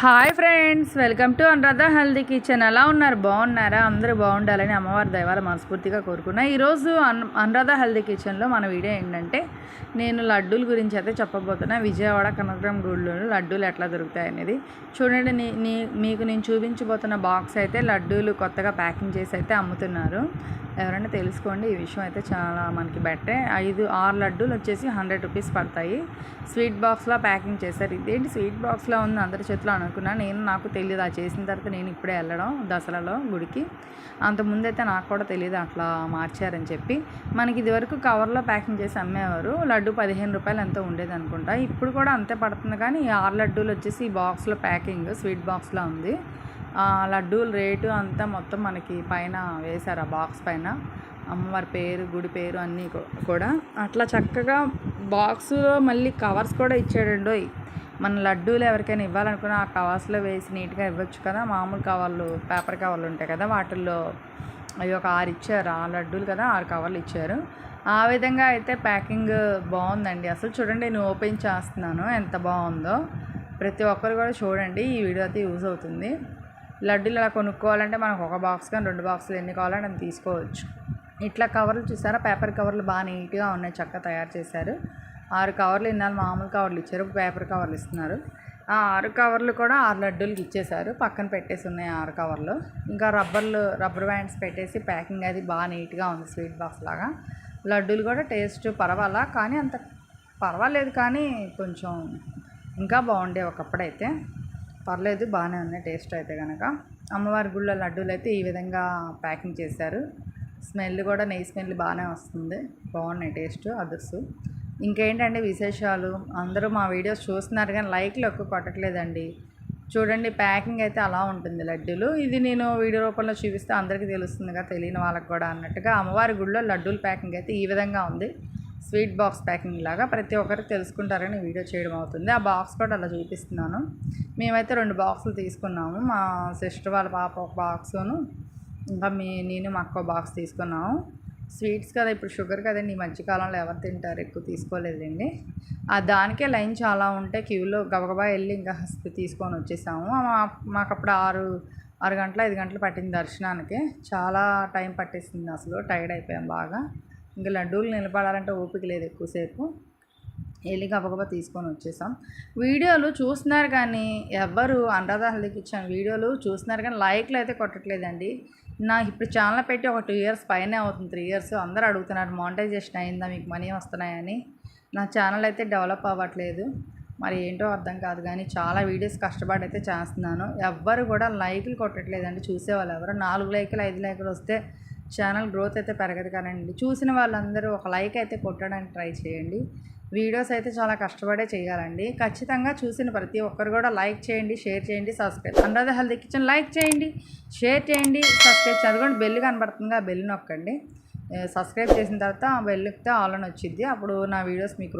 Hi friends, welcome to Anuradha healthy kitchen. ఎలా ఉన్నారు? బాగున్నారా? అందరూ బాగుండాలని అమ్మవారి దైవాలు మనస్ఫూర్తిగా కోరుకున్నా. ఈరోజు అనురాధ హెల్దీ కిచెన్లో మన వీడియో ఏంటంటే, నేను లడ్డూల గురించి అయితే చెప్పబోతున్నా. విజయవాడ కనకదుర్గం గుడిలో లడ్డూలు ఎట్లా దొరుకుతాయి అనేది చూడండి. మీకు నేను చూపించబోతున్న బాక్స్ అయితే లడ్డూలు కొత్తగా ప్యాకింగ్ చేసి అయితే అమ్ముతున్నారు. ఎవరైనా తెలుసుకోండి, ఈ విషయం అయితే చాలా మనకి బెటరే. 5-6 లడ్డూలు వచ్చేసి 100 రూపీస్ పడతాయి. స్వీట్ బాక్స్లో ప్యాకింగ్ చేశారు. ఇదేంటి స్వీట్ బాక్స్లో ఉంది అందరి చేతిలో అనుకున్నా. నాకు తెలియదు, ఆ చేసిన తర్వాత నేను ఇప్పుడే వెళ్ళడం దసరాలో గుడికి. అంతకుముందు అయితే నాకు కూడా తెలియదు అట్లా మార్చారని చెప్పి. మనకి ఇదివరకు కవర్లో ప్యాకింగ్ చేసి అమ్మేవారు. లడ్డు 15 రూపాయలు ఎంతో ఉండేది అనుకుంటా. ఇప్పుడు కూడా అంతే పడుతుంది, కానీ 6 లడ్డూలు వచ్చేసి ఈ బాక్స్లో ప్యాకింగ్ స్వీట్ బాక్స్లో ఉంది. లడ్డూల రేటు అంతా మొత్తం మనకి పైన వేశారు, ఆ బాక్స్ పైన అమ్మవారి పేరు, గుడి పేరు అన్నీ కూడా అట్లా చక్కగా బాక్సులో మళ్ళీ కవర్స్ కూడా ఇచ్చాడండోయ్. మన లడ్డూలు ఎవరికైనా ఇవ్వాలనుకున్న ఆ కవర్స్లో వేసి నీట్గా ఇవ్వచ్చు కదా. మామూలు కవర్లు, పేపర్ కవర్లు ఉంటాయి కదా, వాటిల్లో అవి ఒక 6 ఇచ్చారు. 6 లడ్డూలు కదా, 6 కవర్లు ఇచ్చారు. ఆ విధంగా అయితే ప్యాకింగ్ బాగుందండి. అసలు చూడండి, నేను ఓపెన్ చేస్తున్నాను, ఎంత బాగుందో. ప్రతి ఒక్కరు కూడా చూడండి, ఈ వీడియో అయితే యూజ్ అవుతుంది. లడ్డూలు ఇలా కొనుక్కోవాలంటే మనకు ఒక బాక్స్ కానీ 2 బాక్సులు ఎన్ని కావాలంటే అది తీసుకోవచ్చు. ఇట్లా కవర్లు చూసారా, పేపర్ కవర్లు బాగా నీట్గా ఉన్నాయి, చక్కగా తయారు చేశారు. 6 కవర్లు ఇన్నాళ్ళు మామూలు కవర్లు ఇచ్చారు, పేపర్ కవర్లు ఇస్తున్నారు. ఆ 6 కవర్లు కూడా 6 లడ్డూలకి ఇచ్చేశారు. పక్కన పెట్టేసి ఉన్నాయి 6 కవర్లు. ఇంకా రబ్బర్ బ్యాండ్స్ పెట్టేసి ప్యాకింగ్ అది బాగా నీట్గా ఉంది, స్వీట్ బాక్స్ లాగా. లడ్డూలు కూడా టేస్ట్ పర్వాలా, కానీ అంత పర్వాలేదు, కానీ కొంచెం ఇంకా బాగుండే ఒకప్పుడైతే. పర్లేదు, బాగానే ఉన్నాయి టేస్ట్ అయితే కనుక. అమ్మవారి గుళ్ళో లడ్డూలు అయితే ఈ విధంగా ప్యాకింగ్ చేశారు. స్మెల్ కూడా నెయ్యి స్మెల్ బాగానే వస్తుంది, బాగున్నాయి టేస్ట్, అదుర్సు. ఇంకేంటంటే విశేషాలు, అందరూ మా వీడియోస్ చూస్తున్నారు కానీ లైక్లు ఎక్కువ కొట్టట్లేదండి. చూడండి, ప్యాకింగ్ అయితే అలా ఉంటుంది లడ్డూలు. ఇది నేను వీడియో రూపంలో చూపిస్తే అందరికీ తెలుస్తుందిగా, తెలియని వాళ్ళకి కూడా అన్నట్టుగా. అమ్మవారి గుళ్ళో లడ్డూల ప్యాకింగ్ అయితే ఈ విధంగా ఉంది, స్వీట్ బాక్స్ ప్యాకింగ్ లాగా. ప్రతి ఒక్కరికి తెలుసుకుంటారని వీడియో చేయడం అవుతుంది. ఆ బాక్స్ కూడా అలా చూపిస్తున్నాను. మేమైతే 2 బాక్సులు తీసుకున్నాము. మా సిస్టర్ వాళ్ళ పాప ఒక బాక్సును, ఇంకా నేను మా అక్క బాక్స్ తీసుకున్నాము. స్వీట్స్ కదా, ఇప్పుడు షుగర్ కదండి, ఈ మధ్యకాలంలో ఎవరు తింటారు, ఎక్కువ తీసుకోలేదండి. దానికే లైన్ చాలా ఉంటే క్యూలో గబగబా వెళ్ళి ఇంకా తీసుకొని వచ్చేసాము. మాకు అప్పుడు 6 గంటలు 5 గంటలు పట్టింది దర్శనానికి. చాలా టైం పట్టేసింది, అసలు టైర్డ్ అయిపోయాం బాగా. ఇంకా లడ్డూలు నిలబడాలంటే ఓపిక లేదు ఎక్కువసేపు. వెళ్ళి గబగబా తీసుకొని వచ్చేసాం. వీడియోలు చూస్తున్నారు కానీ ఎవరు అనురాధ హెల్దీ కిచెన్ వీడియోలు చూస్తున్నారు కానీ లైక్లు అయితే కొట్టట్లేదండి. నాకు ఇప్పుడు ఛానల్ పెట్టి ఒక 2 ఇయర్స్ పైనే అవుతుంది, 3 ఇయర్స్. అందరూ అడుగుతున్నారు మానిటైజేషన్ అయిందా, మీకు మనీ వస్తున్నాయని. నా ఛానల్ అయితే డెవలప్ అవ్వట్లేదు, మరి ఏంటో అర్థం కాదు. కానీ చాలా వీడియోస్ కష్టపడి అయితే చేస్తున్నాను. ఎవ్వరు కూడా లైక్లు కొట్టట్లేదండి, చూసేవాళ్ళు ఎవరు. 4 లైకులు 5 లైకులు వస్తే ఛానల్ గ్రోత్ అయితే పెరగదు కానండి. చూసిన వాళ్ళందరూ ఒక లైక్ అయితే కొట్టడానికి ట్రై చేయండి. వీడియోస్ అయితే చాలా కష్టపడే చేయాలండి. ఖచ్చితంగా చూసిన ప్రతి ఒక్కరు కూడా లైక్ చేయండి, షేర్ చేయండి, subscribe. Anuradha healthy kitchen like చేయండి, షేర్ చేయండి, సబ్స్క్రైబ్. చదవండి, బెల్ కనబడుతుంది, ఆ బెల్ నొక్కండి. సబ్స్క్రైబ్ చేసిన తర్వాత ఆ బెల్ నొక్కితే ఆల్ అని వచ్చింది. అప్పుడు నా వీడియోస్ మీకు